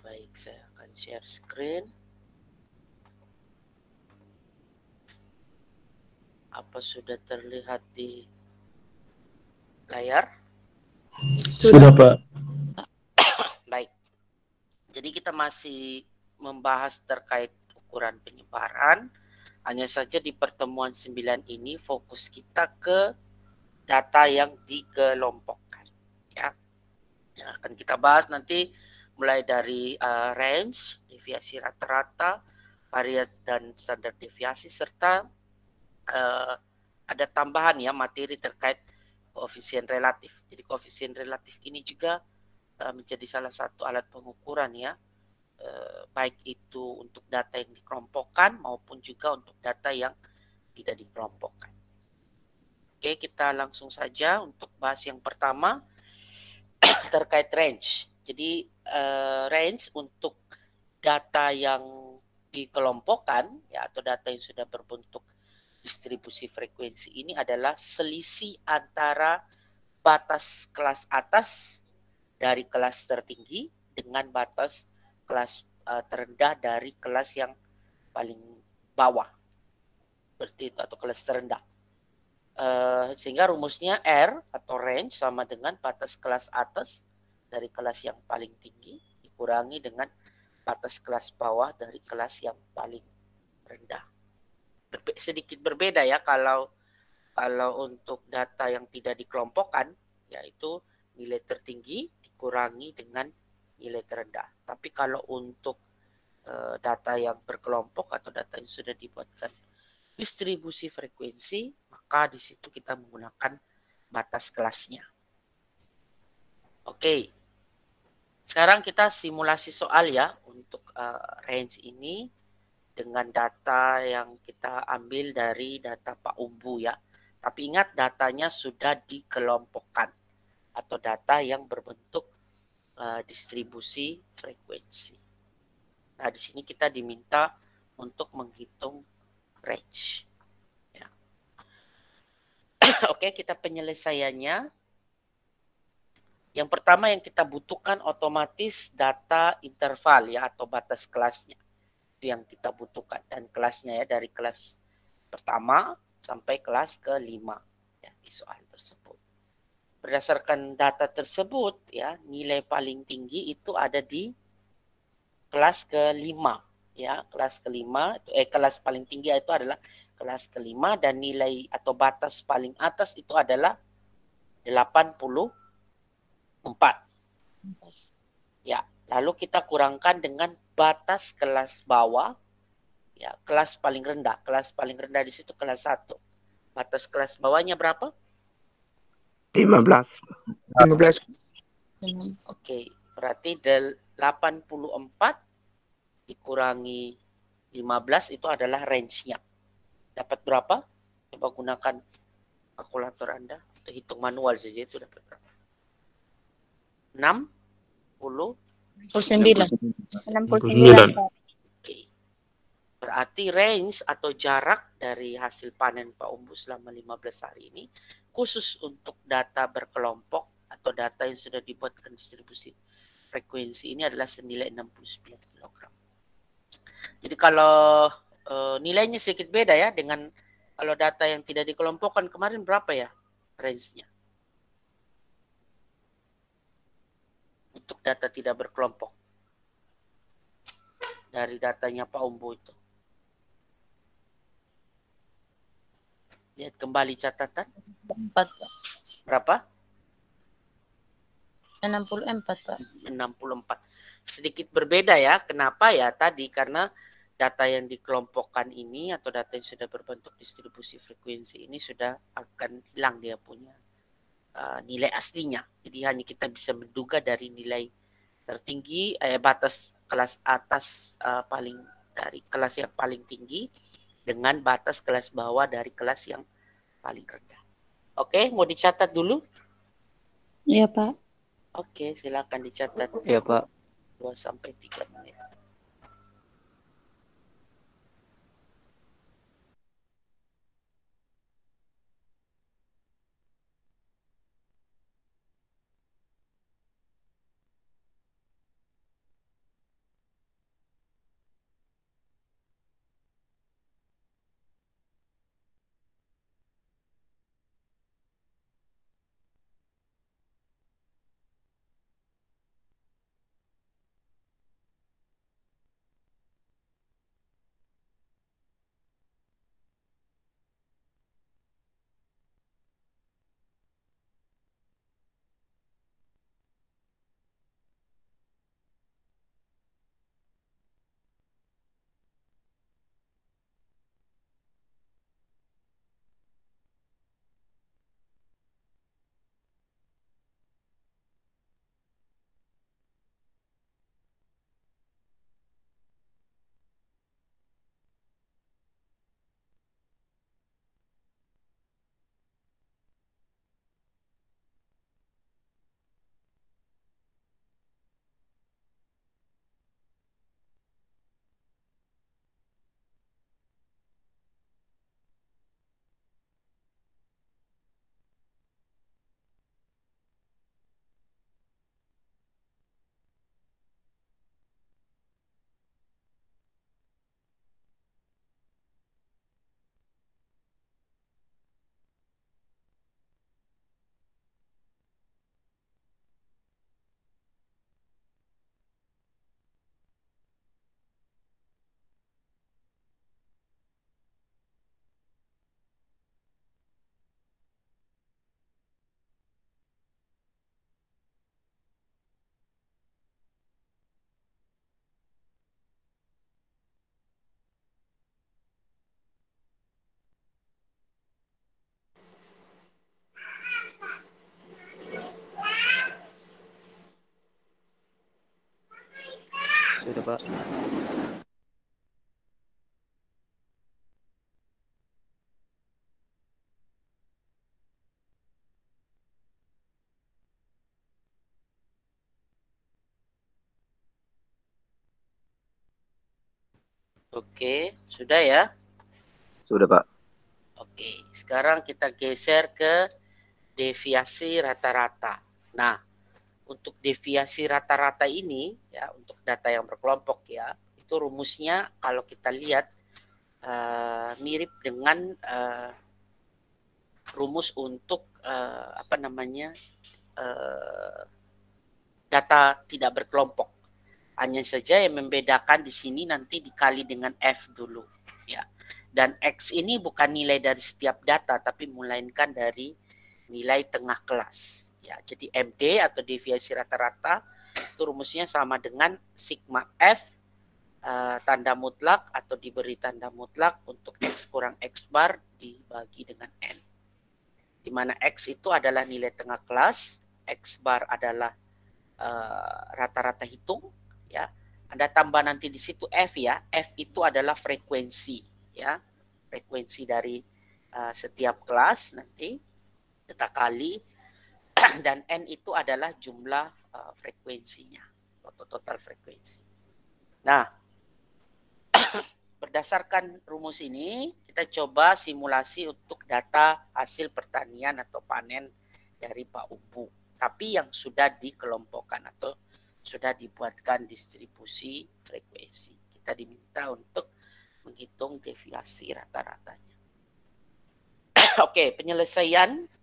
Baik, saya akan share screen. Apa sudah terlihat di layar? Sudah, Pak. Baik. Jadi kita masih membahas terkait ukuran penyebaran. Hanya saja di pertemuan 9 ini fokus kita ke data yang dikelompokkan. Ya, yang akan kita bahas nanti mulai dari range, deviasi rata-rata, variasi dan standar deviasi, serta ada tambahan ya materi terkait koefisien relatif. Jadi koefisien relatif ini juga menjadi salah satu alat pengukuran ya, baik itu untuk data yang dikelompokkan maupun juga untuk data yang tidak dikelompokkan. Oke, kita langsung saja untuk bahas yang pertama terkait range. Jadi range untuk data yang dikelompokkan ya, atau data yang sudah berbentuk distribusi frekuensi ini adalah selisih antara batas kelas atas dari kelas tertinggi dengan batas kelas terendah dari kelas yang paling bawah, seperti itu, atau kelas terendah. Sehingga rumusnya R atau range sama dengan batas kelas atas dari kelas yang paling tinggi dikurangi dengan batas kelas bawah dari kelas yang paling rendah. Sedikit berbeda ya kalau untuk data yang tidak dikelompokkan, yaitu nilai tertinggi dikurangi dengan nilai terendah. Tapi kalau untuk data yang berkelompok atau data yang sudah dibuatkan distribusi frekuensi, maka di situ kita menggunakan batas kelasnya. Oke, sekarang kita simulasi soal ya untuk range ini dengan data yang kita ambil dari data Pak Umbu ya. Tapi ingat datanya sudah dikelompokkan atau data yang berbentuk distribusi frekuensi. Nah, di sini kita diminta untuk menghitung range. Ya. Oke, kita penyelesaiannya. Yang pertama yang kita butuhkan otomatis data interval ya, atau batas kelasnya. Itu yang kita butuhkan, dan kelasnya ya dari kelas pertama sampai kelas ke-5 ya, di soal tersebut. Berdasarkan data tersebut ya, nilai paling tinggi itu ada di kelas ke-5 ya, kelas ke-5 kelas paling tinggi itu adalah kelas ke-5, dan nilai atau batas paling atas itu adalah 84. Ya, lalu kita kurangkan dengan batas kelas bawah ya, kelas paling rendah. Kelas paling rendah di situ kelas 1. Batas kelas bawahnya berapa? 15. Oke, berarti 84 dikurangi 15 itu adalah range-nya. Dapat berapa? Coba gunakan kalkulator Anda atau hitung manual saja, itu dapat berapa? 69. Oke. Berarti range atau jarak dari hasil panen Pak Umbu selama 15 hari ini khusus untuk data berkelompok atau data yang sudah dibuatkan distribusi frekuensi ini adalah senilai 69 kg. Jadi kalau nilainya sedikit beda ya dengan kalau data yang tidak dikelompokkan kemarin, berapa ya range-nya? Untuk data tidak berkelompok. Dari datanya Pak Umbu itu. Lihat kembali catatan. 4. Berapa? 64, Pak. 64. Sedikit berbeda ya. Kenapa ya? Tadi karena data yang dikelompokkan ini atau data yang sudah berbentuk distribusi frekuensi ini sudah akan hilang dia punya nilai aslinya. Jadi hanya kita bisa menduga dari nilai tertinggi, batas kelas atas paling dari kelas yang paling tinggi dengan batas kelas bawah dari kelas yang paling rendah. Oke, mau dicatat dulu? Iya, Pak. Oke, silakan dicatat. Iya, Pak. 2 sampai 3 menit. Sudah, Pak. Oke, sudah ya? Sudah, Pak. Oke, sekarang kita geser ke deviasi rata-rata. Nah, untuk deviasi rata-rata ini, ya, untuk data yang berkelompok ya, itu rumusnya kalau kita lihat mirip dengan rumus untuk data tidak berkelompok. Hanya saja yang membedakan di sini nanti dikali dengan F dulu, ya. Dan X ini bukan nilai dari setiap data, tapi melainkan dari nilai tengah kelas. Ya, jadi MD atau deviasi rata-rata itu rumusnya sama dengan sigma F tanda mutlak atau diberi tanda mutlak untuk X kurang X bar dibagi dengan N. Di mana X itu adalah nilai tengah kelas, X bar adalah rata-rata hitung, ya. Ada tambah nanti di situ F ya. F itu adalah frekuensi, ya. Frekuensi dari setiap kelas nanti kita kali dan N itu adalah jumlah frekuensinya atau total frekuensi. Nah, berdasarkan rumus ini kita coba simulasi untuk data hasil pertanian atau panen dari Pak Umbu, tapi yang sudah dikelompokkan atau sudah dibuatkan distribusi frekuensi. Kita diminta untuk menghitung deviasi rata-ratanya. Oke, penyelesaian.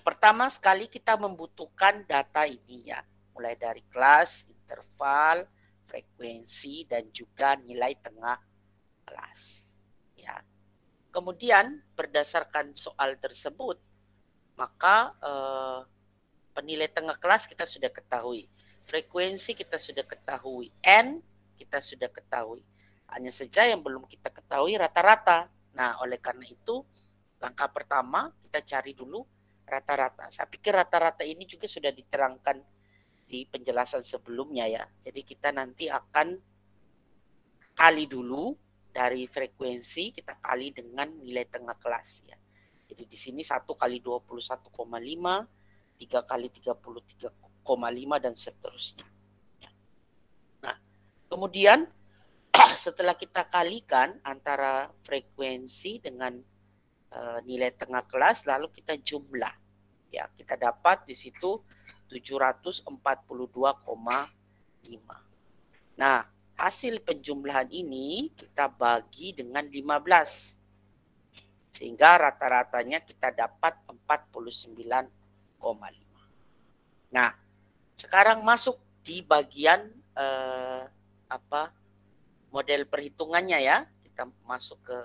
Pertama sekali kita membutuhkan data ini ya, mulai dari kelas, interval, frekuensi, dan juga nilai tengah kelas. Ya. Kemudian berdasarkan soal tersebut, maka penilai tengah kelas kita sudah ketahui, frekuensi kita sudah ketahui, N kita sudah ketahui. Hanya saja yang belum kita ketahui rata-rata. Nah, oleh karena itu langkah pertama kita cari dulu rata-rata. Saya pikir rata-rata ini juga sudah diterangkan di penjelasan sebelumnya ya. Jadi kita nanti akan kali dulu dari frekuensi, kita kali dengan nilai tengah kelas ya. Jadi di sini 1 kali 21,5, 3 kali 33,5 dan seterusnya. Nah, kemudian setelah kita kalikan antara frekuensi dengan nilai tengah kelas, lalu kita jumlah. Ya, kita dapat di situ 742,5. Nah, hasil penjumlahan ini kita bagi dengan 15. Sehingga rata-ratanya kita dapat 49,5. Nah, sekarang masuk di bagian model perhitungannya ya. Kita masuk ke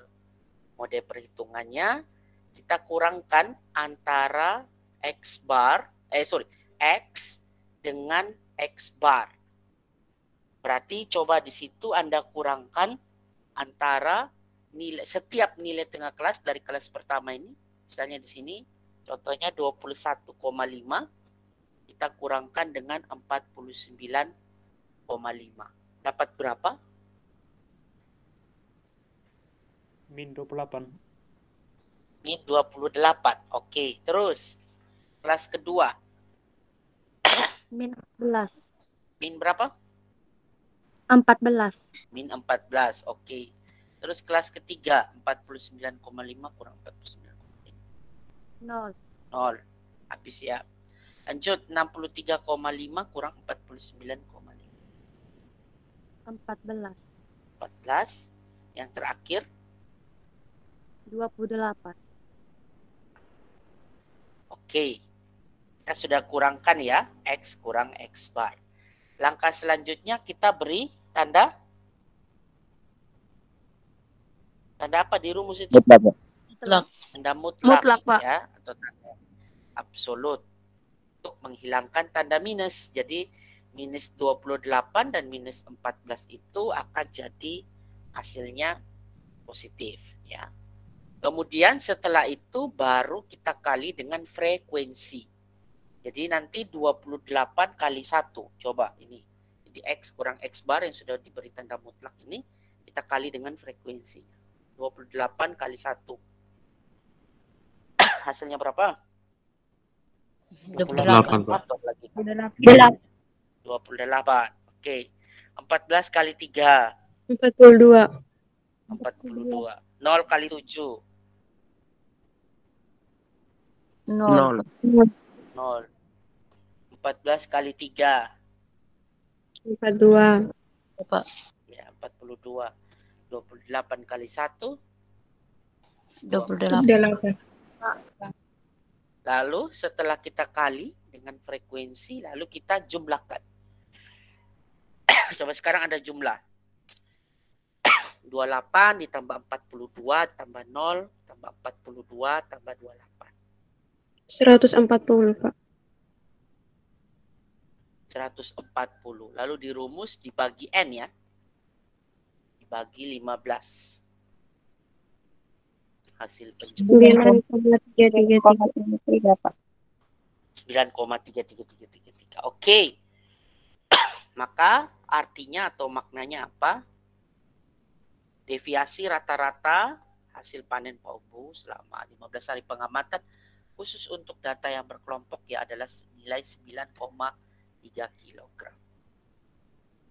model perhitungannya. Kita kurangkan antara X dengan X bar. Berarti coba di situ Anda kurangkan antara setiap nilai tengah kelas dari kelas pertama ini. Misalnya di sini contohnya 21,5 kita kurangkan dengan 49,5. Dapat berapa? Min 28. Min 28. Oke, terus kelas kedua. Min 14. Min berapa? 14. Min 14. Oke. Terus kelas ketiga 49,5 kurang 49,5. 0. 0. Habis ya. Lanjut 63,5 kurang 49,5. 14. 14. Yang terakhir 28. Oke. Kita sudah kurangkan ya. X kurang X bar. Langkah selanjutnya kita beri tanda. Tanda apa di rumus itu? Mutlak. Tanda mutlak, Mutlak, Pak. ya, atau tanda absolut untuk menghilangkan tanda minus. Jadi minus 28 dan minus 14 itu akan jadi hasilnya positif ya. Kemudian setelah itu baru kita kali dengan frekuensi. Jadi nanti 28 kali 1. Coba ini Jadi X kurang X bar yang sudah diberi tanda mutlak ini kita kali dengan frekuensinya. 28 kali 1. Hasilnya berapa? 28. 8, Pak. Faktor lagi. 28. 28. Oke. 14 kali 3. 42. 42. 0 kali 7. 0. 0. 14 kali 3. 42. Ya, Pak. Ya, 42. 28 kali 1. 28. Lalu setelah kita kali dengan frekuensi, lalu kita jumlahkan. Coba sekarang ada jumlah. 28 ditambah 42 tambah 0 tambah 42 tambah 28. 140, Pak. 140. Lalu dirumus dibagi N ya. Dibagi 15. Hasil penjumlahan 9,333. 9,33333. Oke. Maka artinya atau maknanya apa? Deviasi rata-rata hasil panen paubu selama 15 hari pengamatan khusus untuk data yang berkelompok ya adalah nilai 9,3 kg.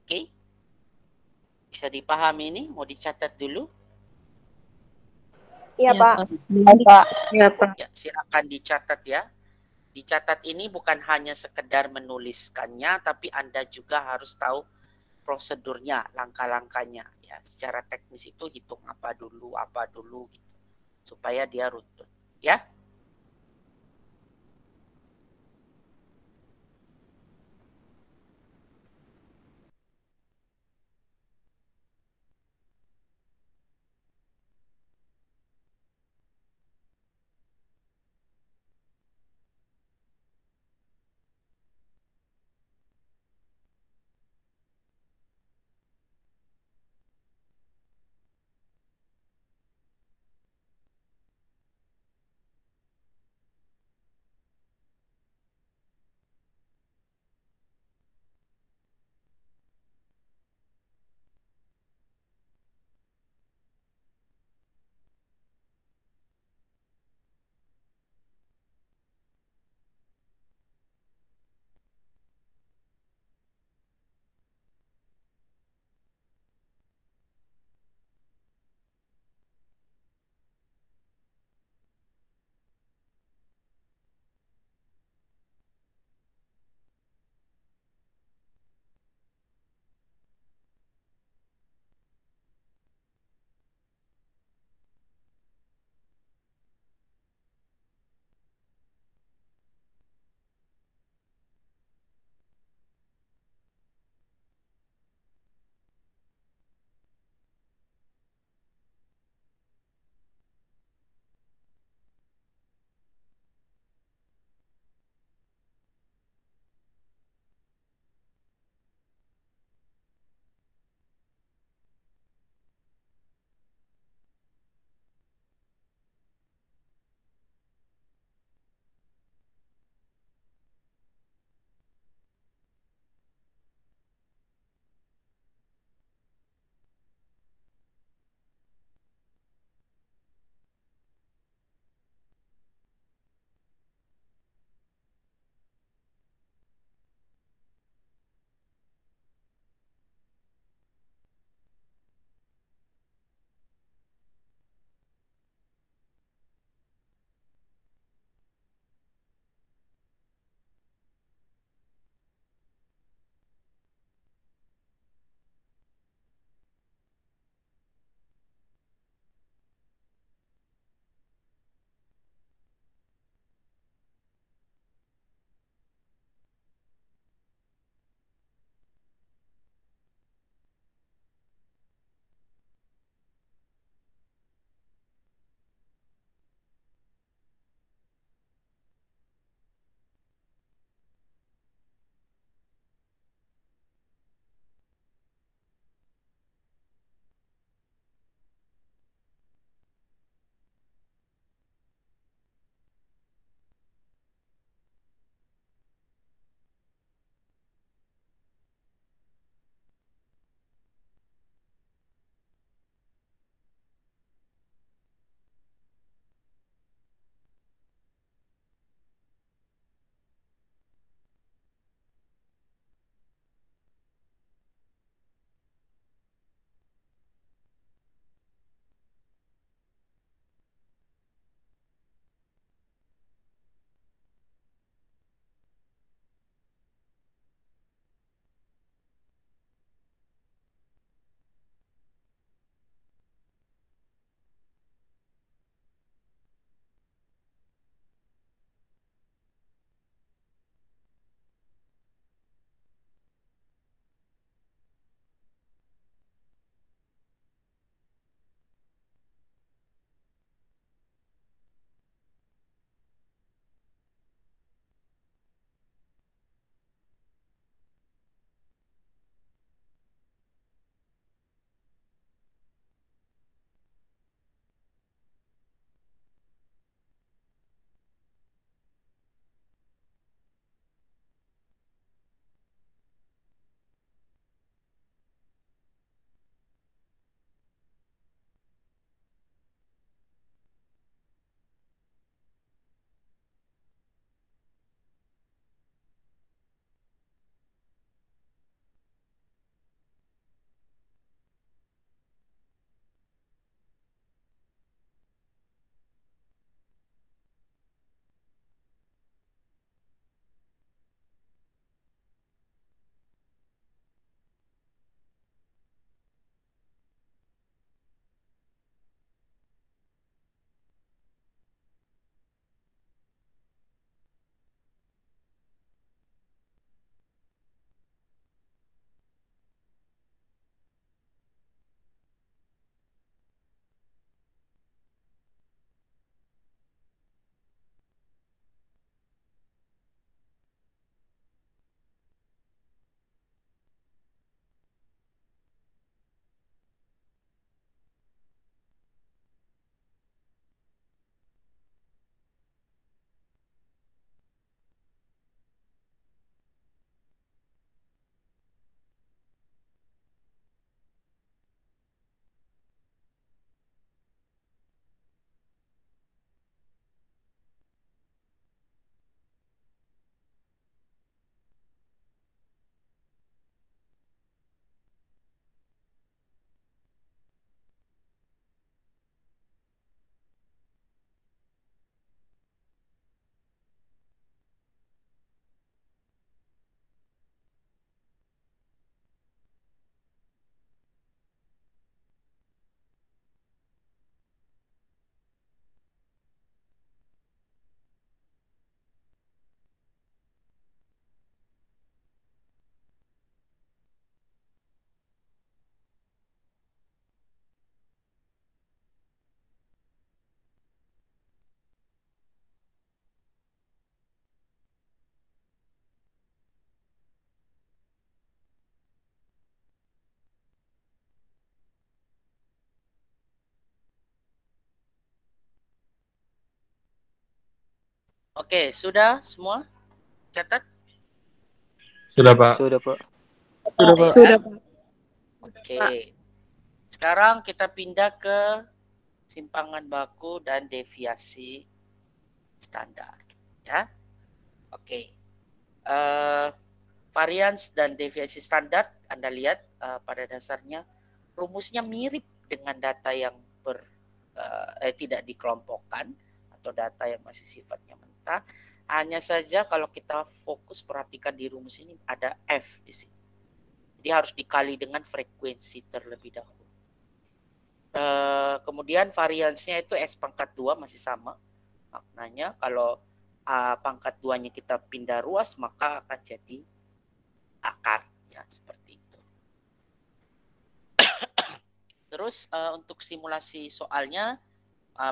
Oke? Bisa dipahami ini? Mau dicatat dulu? Iya, Ya, Pak. Pak. Iya, Pak. Ya, silakan dicatat ya. Dicatat ini bukan hanya sekedar menuliskannya, tapi Anda juga harus tahu prosedurnya, langkah-langkahnya. Ya, secara teknis itu hitung apa dulu gitu, supaya dia runtut. Ya. Oke, sudah semua? Catat? Sudah, Pak. Sudah, Pak. Sudah, Ya? Sudah, Pak. Oke. Sekarang kita pindah ke simpangan baku dan deviasi standar. Ya. Oke. Varians dan deviasi standar, Anda lihat pada dasarnya rumusnya mirip dengan data yang tidak dikelompokkan atau data yang masih sifatnya mentah. Hanya saja kalau kita fokus perhatikan di rumus ini ada F di sini. Jadi harus dikali dengan frekuensi terlebih dahulu. Kemudian variansnya itu S pangkat 2 masih sama. Maknanya kalau pangkat 2-nya kita pindah ruas maka akan jadi akar, ya seperti itu. Terus untuk simulasi soalnya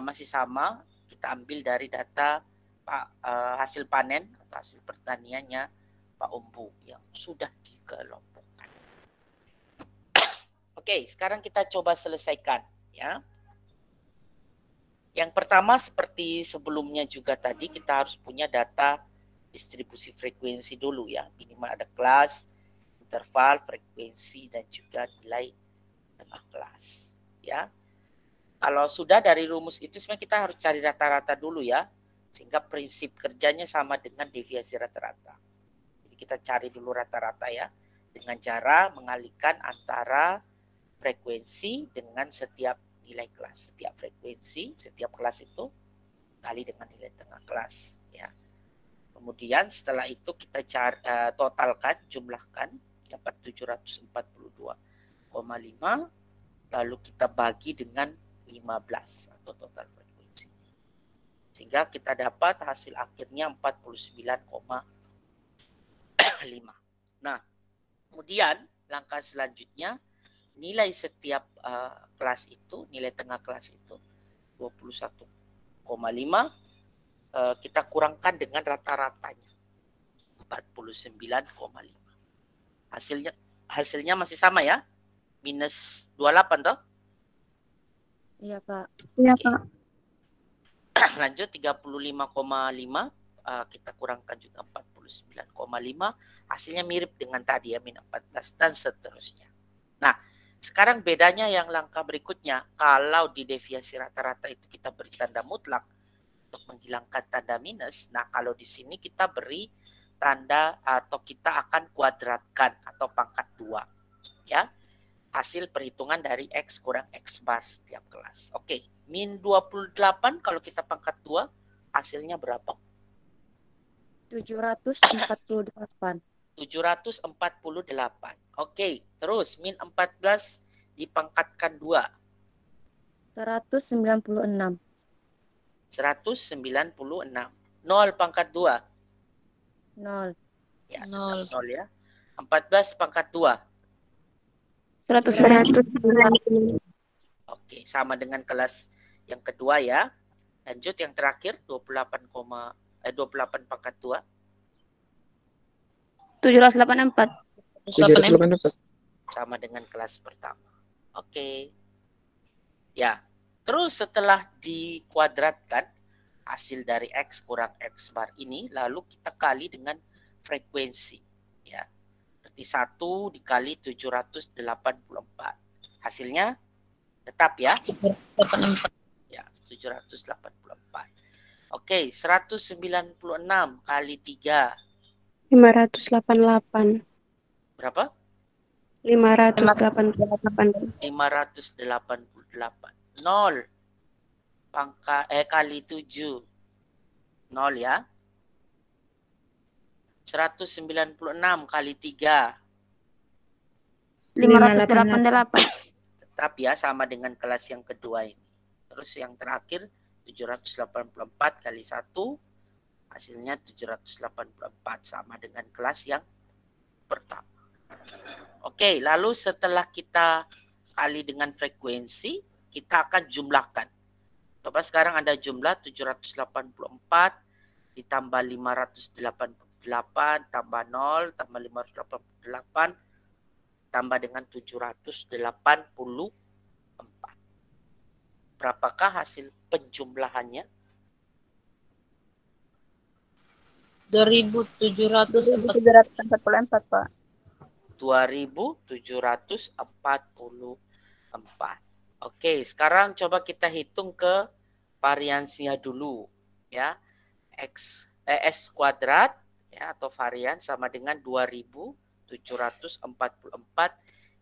masih sama, kita ambil dari data hasil panen atau hasil pertaniannya Pak Umbu yang sudah dikelompokkan. Oke, sekarang kita coba selesaikan, ya. Yang pertama seperti sebelumnya juga tadi kita harus punya data distribusi frekuensi dulu, ya. Minimal ada kelas, interval, frekuensi, dan juga nilai tengah kelas, ya. Kalau sudah dari rumus itu sebenarnya kita harus cari rata-rata dulu, ya, sehingga prinsip kerjanya sama dengan deviasi rata-rata. Jadi kita cari dulu rata-rata, ya, dengan cara mengalihkan antara frekuensi dengan setiap nilai kelas. Setiap frekuensi, setiap kelas itu kali dengan nilai tengah kelas, ya. Kemudian setelah itu kita cari, totalkan, jumlahkan, dapat 742,5, lalu kita bagi dengan 15 atau total frekuensi. Sehingga kita dapat hasil akhirnya 49,5. Nah, kemudian langkah selanjutnya nilai setiap kelas itu, nilai tengah kelas itu 21,5, kita kurangkan dengan rata-ratanya 49,5. Hasilnya masih sama, ya, minus 28 toh. Iya, Pak. Iya, Oke. Pak. Lanjut 35,5 kita kurangkan juga 49,5, hasilnya mirip dengan tadi, ya, min 14 dan seterusnya. Nah, sekarang bedanya yang langkah berikutnya, kalau di deviasi rata-rata itu kita beri tanda mutlak untuk menghilangkan tanda minus. Nah, kalau di sini kita beri tanda atau kita akan kuadratkan atau pangkat 2, ya. Hasil perhitungan dari X kurang X bar setiap kelas. Oke, min 28 kalau kita pangkat 2, hasilnya berapa? 748. 748. Oke, terus min 14 dipangkatkan 2. 196. 196. 0 pangkat 2. 0. Ya, 0. 0, ya. 14 pangkat 2. 190. Oke, sama dengan kelas yang kedua, ya. Lanjut yang terakhir 28 pangkat 2. 784. 784. Sama dengan kelas pertama. Oke. Ya. Terus setelah dikuadratkan hasil dari X kurang X bar ini, lalu kita kali dengan frekuensi, ya. Berarti 1 dikali 784. Hasilnya tetap, ya. 784. Ya, 784. Oke, 196 kali 3. 588. Berapa? 588. 588. 0 kali 7. 0, ya. 196 kali 3. 588. Tetap, ya, sama dengan kelas yang kedua ini. Terus yang terakhir 784 kali 1. Hasilnya 784, sama dengan kelas yang pertama. Oke, lalu setelah kita kali dengan frekuensi, kita akan jumlahkan. Coba sekarang ada jumlah 784 ditambah 588 tambah 0 tambah 588 tambah dengan 784. Berapakah hasil penjumlahannya? 2.744. 2.744, Pak. 2.744. Oke, sekarang coba kita hitung ke variansinya dulu ya. S kuadrat ya atau varian sama dengan 2.744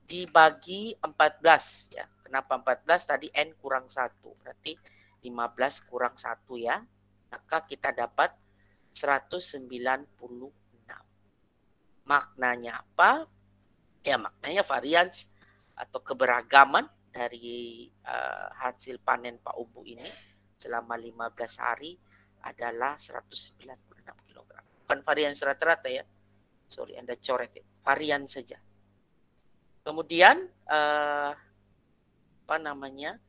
dibagi 14 ya. Kenapa 14? Tadi N kurang 1. Berarti 15 kurang 1 ya. Maka kita dapat 196. Maknanya apa? Ya maknanya varians atau keberagaman dari hasil panen Pak Umbu ini selama 15 hari adalah 196 kg. Bukan varian rata-rata ya. Sorry, Anda coret ya. Varian saja. Kemudian apa namanya?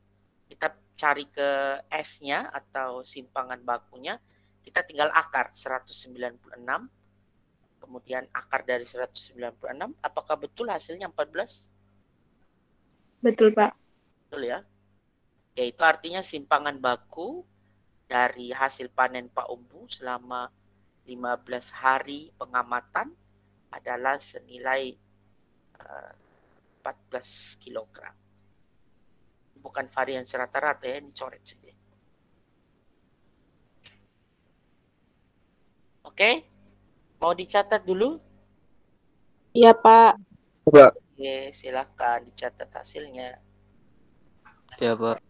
Kita cari ke S-nya atau simpangan bakunya. Kita tinggal akar 196. Kemudian akar dari 196. Apakah betul hasilnya 14? Betul, Pak. Betul ya. Yaitu artinya simpangan baku dari hasil panen Pak Umbu selama 15 hari pengamatan adalah senilai 14 kg. Bukan varian rata-rata ya, ini coret saja. Oke, mau dicatat dulu? Iya, Pak. Pak. Oke, silakan dicatat hasilnya. Ya, Pak.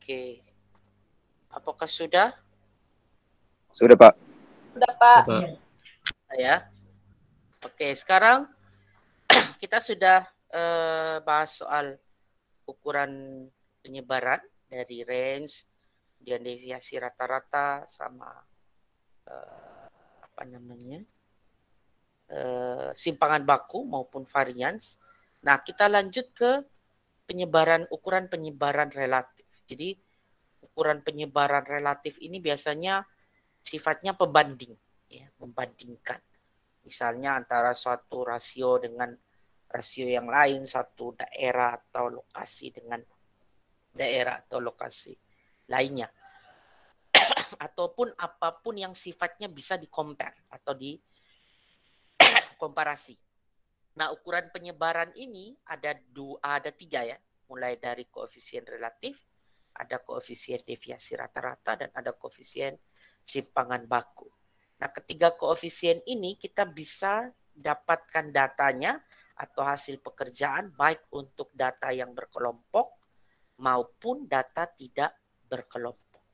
Oke. Apakah sudah? Sudah, Pak. Udah, Pak. Ya. Oke, sekarang kita sudah bahas soal ukuran penyebaran dari range, kemudian deviasi rata-rata sama simpangan baku maupun varians. Nah, kita lanjut ke ukuran penyebaran relatif. Jadi ukuran penyebaran relatif ini biasanya sifatnya pembanding, ya, membandingkan. Misalnya antara suatu rasio dengan rasio yang lain, satu daerah atau lokasi dengan daerah atau lokasi lainnya. Ataupun apapun yang sifatnya bisa di-compare atau dikomparasi. Nah, ukuran penyebaran ini ada tiga ya, mulai dari koefisien relatif, ada koefisien deviasi rata-rata, dan ada koefisien simpangan baku. Nah, ketiga koefisien ini kita bisa dapatkan datanya atau hasil pekerjaan baik untuk data yang berkelompok maupun data tidak berkelompok.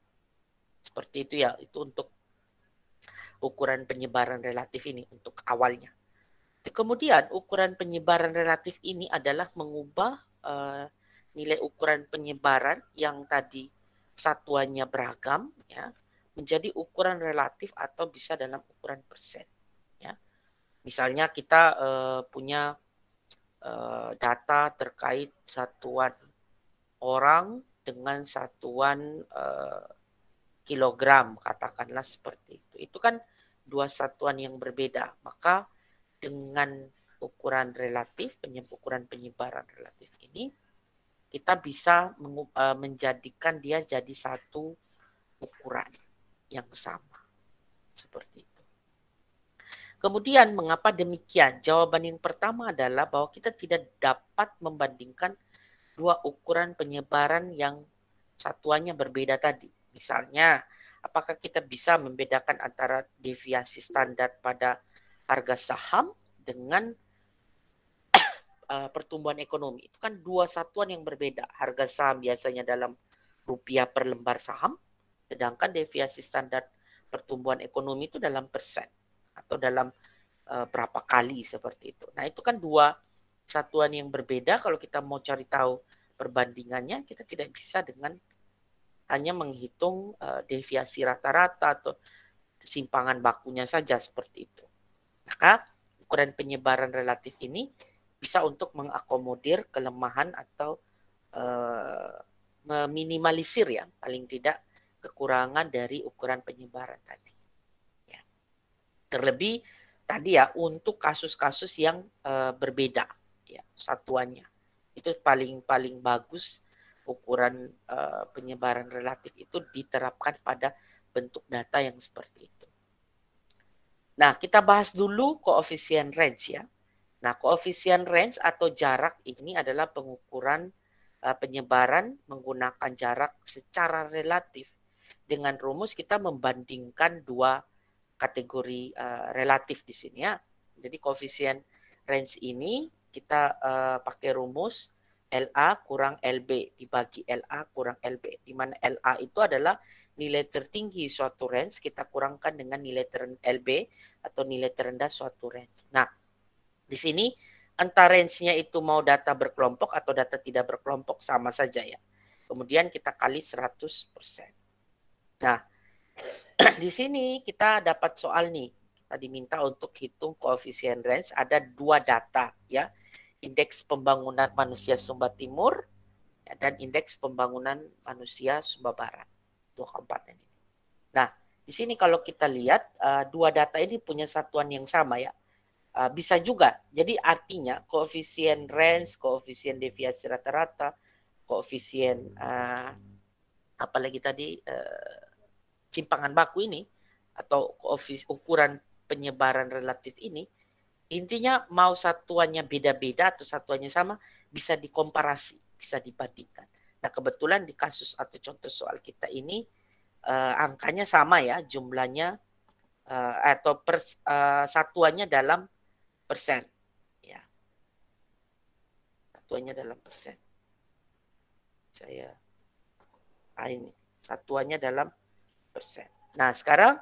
Seperti itu ya, itu untuk ukuran penyebaran relatif ini untuk awalnya. Kemudian ukuran penyebaran relatif ini adalah mengubah nilai ukuran penyebaran yang tadi satuannya beragam ya menjadi ukuran relatif atau bisa dalam ukuran persen. Ya. Misalnya kita punya data terkait satuan orang dengan satuan kilogram, katakanlah seperti itu. Itu kan dua satuan yang berbeda. Maka dengan ukuran relatif, ukuran penyebaran relatif ini, kita bisa menjadikan dia jadi satu ukuran yang sama. Seperti itu. Kemudian mengapa demikian? Jawaban yang pertama adalah bahwa kita tidak dapat membandingkan dua ukuran penyebaran yang satuannya berbeda tadi. Misalnya, apakah kita bisa membedakan antara deviasi standar pada harga saham dengan pertumbuhan ekonomi? Itu kan dua satuan yang berbeda. Harga saham biasanya dalam rupiah per lembar saham, sedangkan deviasi standar pertumbuhan ekonomi itu dalam persen atau dalam berapa kali seperti itu. Nah, itu kan dua satuan yang berbeda. Kalau kita mau cari tahu perbandingannya, kita tidak bisa dengan hanya menghitung deviasi rata-rata atau simpangan bakunya saja seperti itu. Maka ukuran penyebaran relatif ini bisa untuk mengakomodir kelemahan atau meminimalisir ya paling tidak kekurangan dari ukuran penyebaran tadi. Ya. Terlebih tadi ya untuk kasus-kasus yang berbeda ya satuannya. Itu paling bagus ukuran penyebaran relatif itu diterapkan pada bentuk data yang seperti itu. Nah, kita bahas dulu koefisien range ya. Nah, koefisien range atau jarak ini adalah pengukuran penyebaran menggunakan jarak secara relatif. Dengan rumus kita membandingkan dua kategori relatif di sini ya. Jadi koefisien range ini kita pakai rumus LA kurang LB dibagi LA kurang LB, di mana LA itu adalah nilai tertinggi suatu range kita kurangkan dengan nilai terendah LB atau nilai terendah suatu range. Nah, di sini antara range-nya itu mau data berkelompok atau data tidak berkelompok sama saja ya. Kemudian kita kali 100%. Nah, di sini kita dapat soal nih. Kita diminta untuk hitung koefisien range. Ada dua data ya. Indeks pembangunan manusia Sumba Timur dan indeks pembangunan manusia Sumba Barat. Dua kabupaten ini. Nah, di sini kalau kita lihat dua data ini punya satuan yang sama ya. Bisa juga. Jadi artinya koefisien range, koefisien deviasi rata-rata, koefisien apalagi tadi simpangan baku ini atau ukuran penyebaran relatif ini, intinya mau satuannya beda-beda atau satuannya sama bisa dikomparasi, bisa dibandingkan. Nah, kebetulan di kasus atau contoh soal kita ini angkanya sama ya, jumlahnya atau satuannya dalam persen. Ya. Satuannya dalam persen. Saya Ini satuannya dalam persen. Nah, sekarang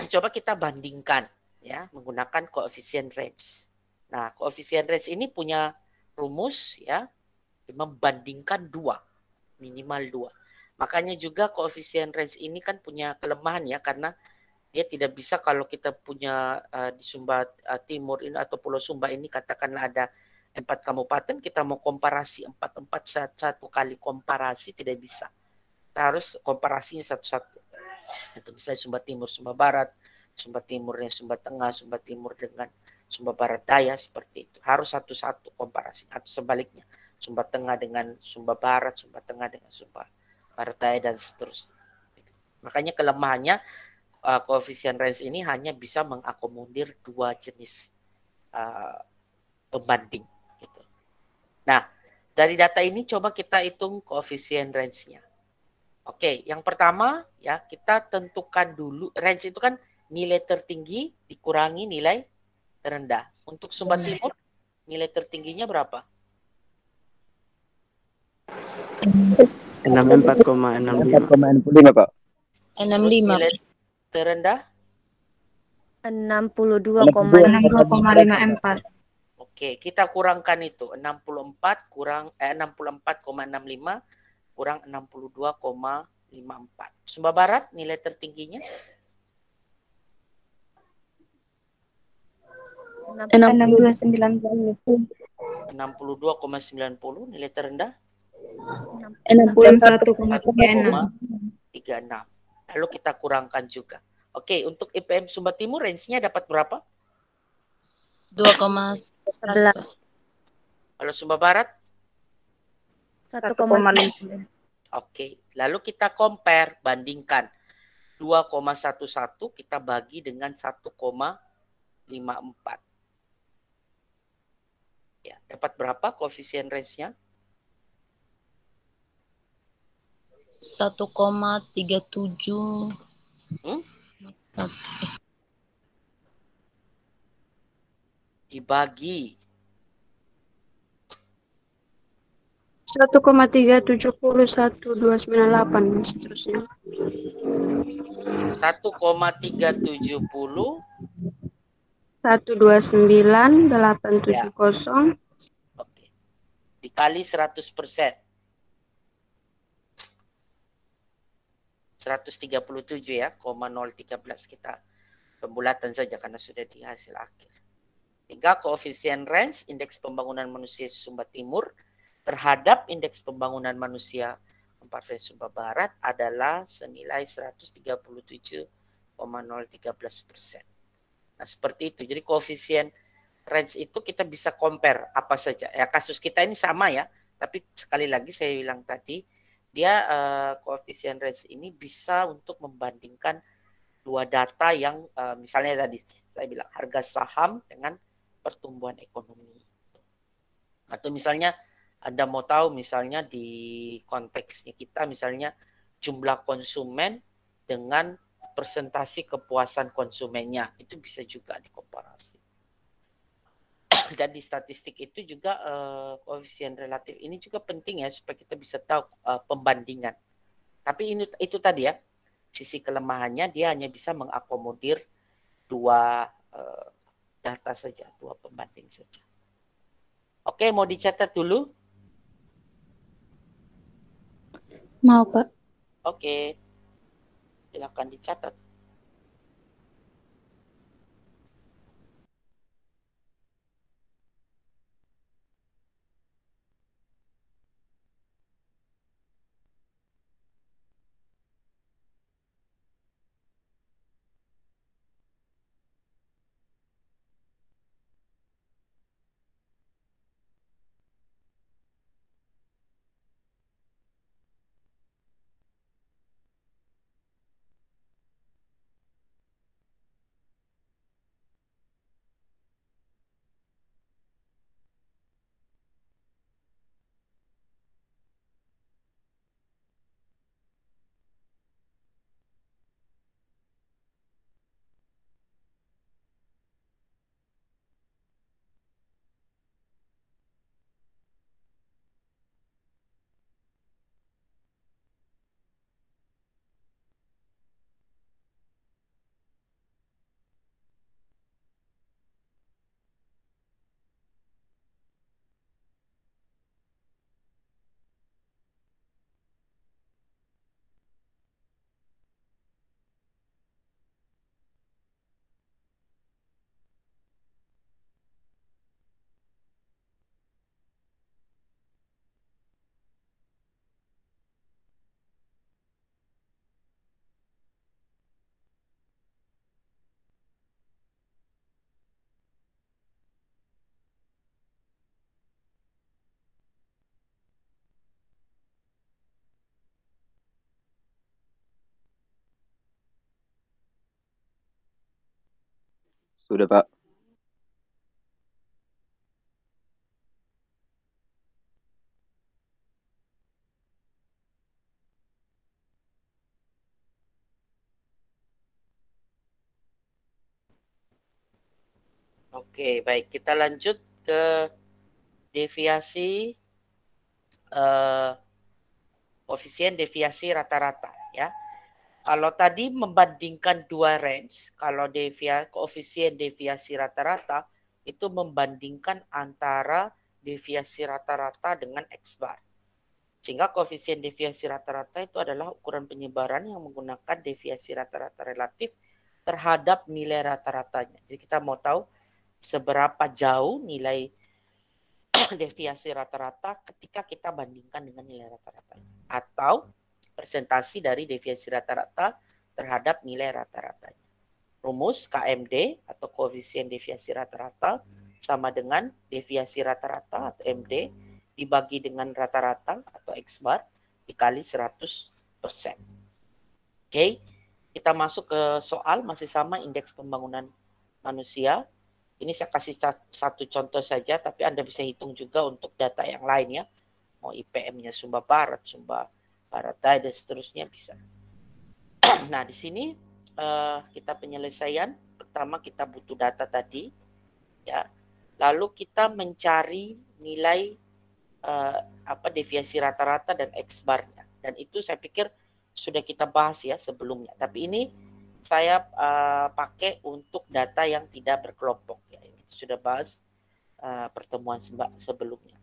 coba kita bandingkan ya menggunakan koefisien range. Nah, koefisien range ini punya rumus ya membandingkan minimal 2. Makanya juga koefisien range ini kan punya kelemahan ya karena dia tidak bisa kalau kita punya di Sumba Timur ini atau Pulau Sumba ini katakanlah ada 4 kabupaten, kita mau komparasi 4 satu kali komparasi tidak bisa. Kita harus komparasinya satu-satu. Itu misalnya Sumba Timur, Sumba Barat, Sumba Timurnya Sumba Tengah, Sumba Timur dengan Sumba Barat Daya seperti itu. Harus satu-satu komparasi atau sebaliknya. Sumba Tengah dengan Sumba Barat, Sumba Tengah dengan Sumba Barat Daya dan seterusnya. Makanya kelemahannya koefisien range ini hanya bisa mengakomodir 2 jenis pembanding. Gitu. Nah, dari data ini coba kita hitung koefisien range-nya. Oke, yang pertama ya kita tentukan dulu range itu kan nilai tertinggi dikurangi nilai terendah. Untuk Sumba Timur nilai tertingginya berapa? 64,65. 4,65 Pak. 65. Nilai terendah? 62,54. Oke, kita kurangkan itu. 64 kurang 64,65 kurang 62,54. Sumba Barat nilai tertingginya? 62,90. Nilai terendah? 61,36. 36. Lalu kita kurangkan juga. Oke, untuk IPM Sumba Timur range-nya dapat berapa? 2,11. Kalau Sumba Barat? 1,5. Oke, lalu kita compare, bandingkan. 2,11 kita bagi dengan 1,54. Ya, dapat berapa koefisien range-nya? 1,37. Dibagi 1,3701298 seterusnya. 1,370 129,870. Oke. Dikali 100%. 137 ya, 0,013 kita pembulatan saja karena sudah di hasil akhir. Hingga koefisien range indeks pembangunan manusia Sumba Timur terhadap indeks pembangunan manusia Kabupaten Sumba Barat adalah senilai 137,013%. Nah, seperti itu. Jadi koefisien range itu kita bisa compare apa saja. Ya, kasus kita ini sama ya, tapi sekali lagi saya bilang tadi, dia koefisien range ini bisa untuk membandingkan 2 data yang misalnya tadi saya bilang harga saham dengan pertumbuhan ekonomi. Atau misalnya Anda mau tahu misalnya di konteksnya kita misalnya jumlah konsumen dengan presentasi kepuasan konsumennya itu bisa juga dikomparasi. Dan di statistik itu juga koefisien relatif ini juga penting ya supaya kita bisa tahu pembandingan. Tapi itu tadi ya sisi kelemahannya dia hanya bisa mengakomodir 2 data saja, 2 pembanding saja. Oke, mau dicatat dulu? Mau, Pak. Oke, silakan dicatat. Sudah, Pak. Oke, baik. Kita lanjut ke deviasi koefisien deviasi rata-rata ya. Kalau tadi membandingkan dua range, kalau koefisien deviasi rata-rata itu membandingkan antara deviasi rata-rata dengan X bar. Sehingga koefisien deviasi rata-rata itu adalah ukuran penyebaran yang menggunakan deviasi rata-rata relatif terhadap nilai rata-ratanya. Jadi kita mau tahu seberapa jauh nilai deviasi rata-rata ketika kita bandingkan dengan nilai rata-rata. Atau presentasi dari deviasi rata-rata terhadap nilai rata-ratanya. Rumus KMD atau koefisien deviasi rata-rata sama dengan deviasi rata-rata atau MD dibagi dengan rata-rata atau X bar dikali 100%. Oke, kita masuk ke soal masih sama indeks pembangunan manusia. Ini saya kasih satu contoh saja, tapi Anda bisa hitung juga untuk data yang lain ya. Mau IPM-nya Sumba Barat, Sumba Barat Daya, dan seterusnya bisa. Nah, di sini kita penyelesaian. Pertama kita butuh data tadi, ya. Lalu kita mencari nilai deviasi rata-rata dan X bar-nya. Dan itu saya pikir sudah kita bahas ya sebelumnya. Tapi ini saya pakai untuk data yang tidak berkelompok ya. Kita sudah bahas pertemuan sebelumnya.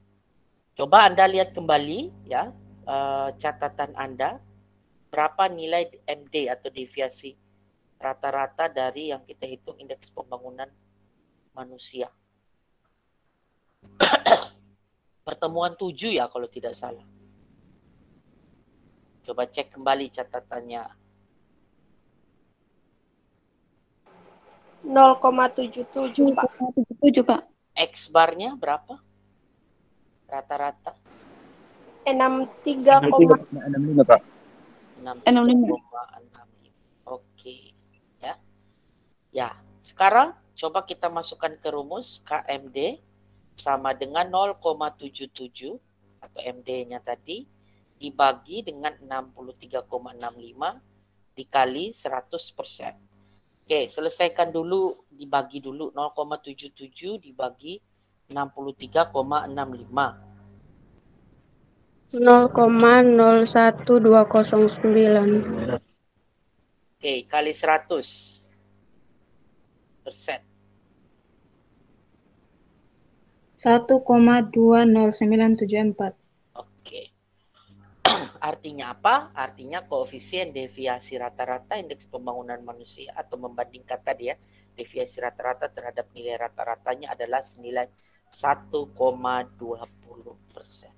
Coba Anda lihat kembali ya catatan Anda, berapa nilai MD atau deviasi rata-rata dari yang kita hitung indeks pembangunan manusia. Pertemuan 7 ya kalau tidak salah. Coba cek kembali catatannya. 0,77 Pak. 0,77 Pak. X bar-nya berapa? Rata-rata 63, 65, Pak. 65,65. Oke. Ya. Ya, sekarang coba kita masukkan ke rumus KMD sama dengan 0,77 atau MD-nya tadi dibagi dengan 63,65 dikali 100%. Oke, selesaikan dulu, dibagi dulu 0,77 dibagi 63,65. 0,01209. Oke, kali 100%. 1,20974. Oke. Artinya apa? Artinya koefisien deviasi rata-rata indeks pembangunan manusia atau membandingkan tadi ya, deviasi rata-rata terhadap nilai rata-ratanya adalah senilai 1,20%.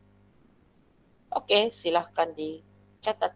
Oke, silahkan dicatat.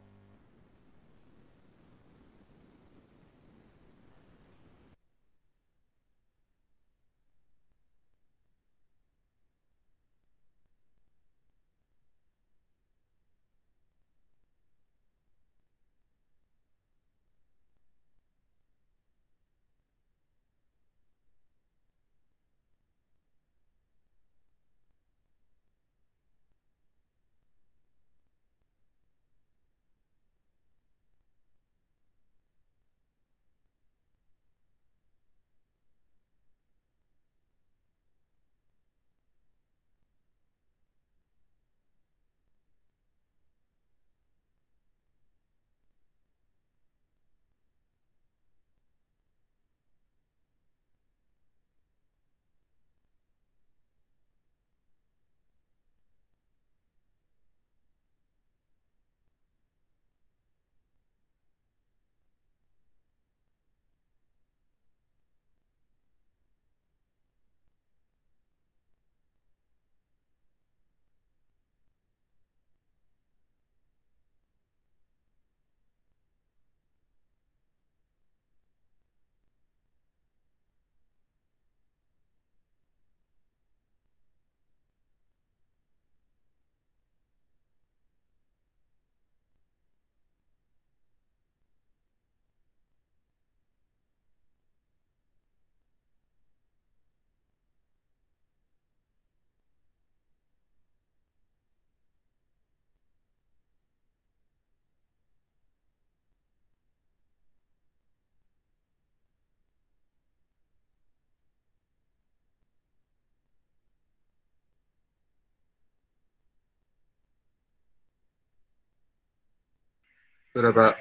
Sudah, Pak.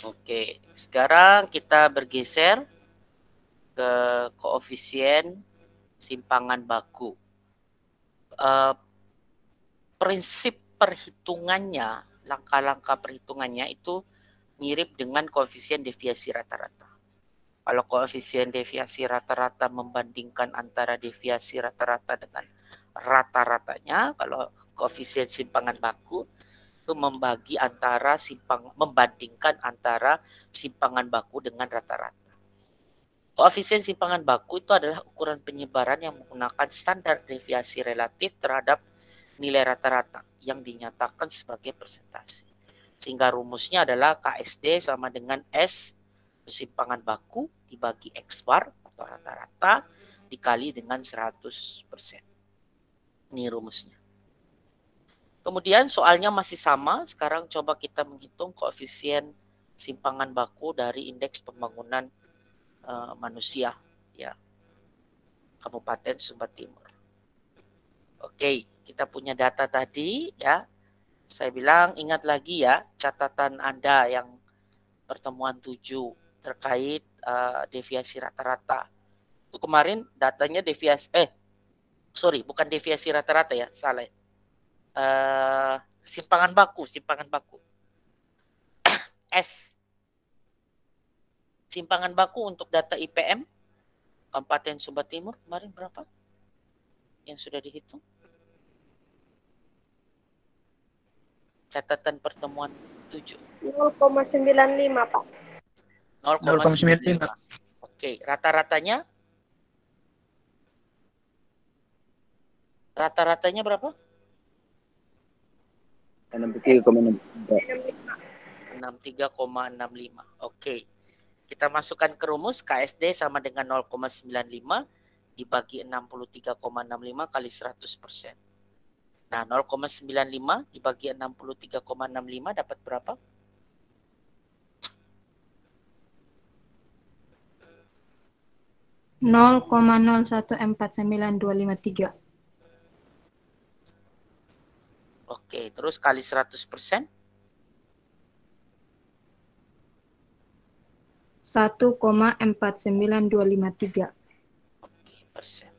Oke, sekarang kita bergeser ke koefisien simpangan baku. Prinsip perhitungannya, langkah-langkah perhitungannya itu mirip dengan koefisien deviasi rata-rata. Kalau koefisien deviasi rata-rata membandingkan antara deviasi rata-rata dengan rata-ratanya, kalau koefisien simpangan baku itu membandingkan antara simpangan baku dengan rata-rata. Koefisien simpangan baku itu adalah ukuran penyebaran yang menggunakan standar deviasi relatif terhadap nilai rata-rata yang dinyatakan sebagai persentase. Sehingga rumusnya adalah KSD sama dengan S simpangan baku dibagi X bar atau rata-rata dikali dengan 100%. Ini rumusnya. Kemudian soalnya masih sama. Sekarang coba kita menghitung koefisien simpangan baku dari indeks pembangunan manusia ya Kabupaten Sumba Timur. Oke, kita punya data tadi ya. Saya bilang ingat lagi ya catatan Anda yang pertemuan 7 terkait deviasi rata-rata. Itu kemarin datanya bukan deviasi rata-rata ya, salah. Simpangan baku. S. Simpangan baku untuk data IPM Kabupaten Sumba Timur kemarin berapa? Yang sudah dihitung? Catatan pertemuan 7. 0,95, Pak. 0,95. Oke, rata-ratanya? Rata-ratanya berapa? 63,65. Oke. Kita masukkan ke rumus KSD sama dengan 0,95 dibagi 63,65 kali 100%. Nah, 0,95 dibagi 63,65 dapat berapa? Nol 0,0149253. Oke, terus kali 100%? 1,49253. Persen.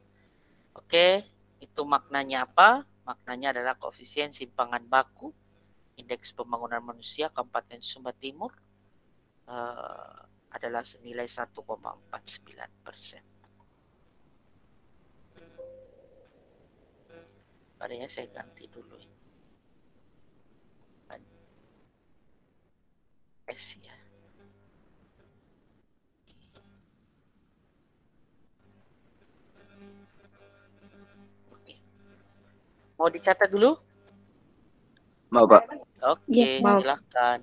Oke, itu maknanya apa? Maknanya adalah koefisien simpangan baku indeks pembangunan manusia Kabupaten Sumba Timur adalah senilai 1,49%. Padahal saya ganti dulu ini. S ya. Oke. Mau dicatat dulu? Mau, Pak. Oke, mau. silahkan.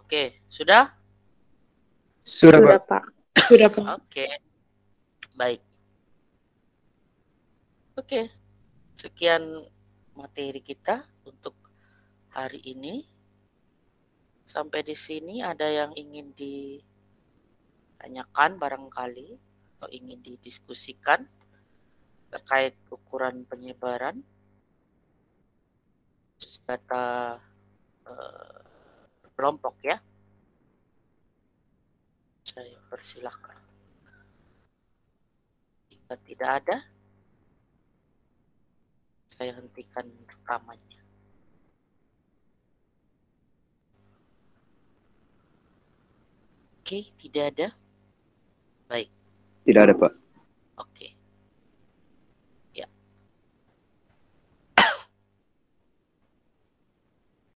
Oke, sudah? Sudah, Sudah, Pak. Pak. Sudah, Pak. Oke, baik. Oke, sekian materi kita untuk hari ini. Sampai di sini ada yang ingin ditanyakan barangkali atau ingin didiskusikan terkait ukuran penyebaran data kelompok ya. Saya persilahkan. Jika tidak ada, saya hentikan rekamannya. Oke, tidak ada. Baik. Tidak ada, Pak. Oke.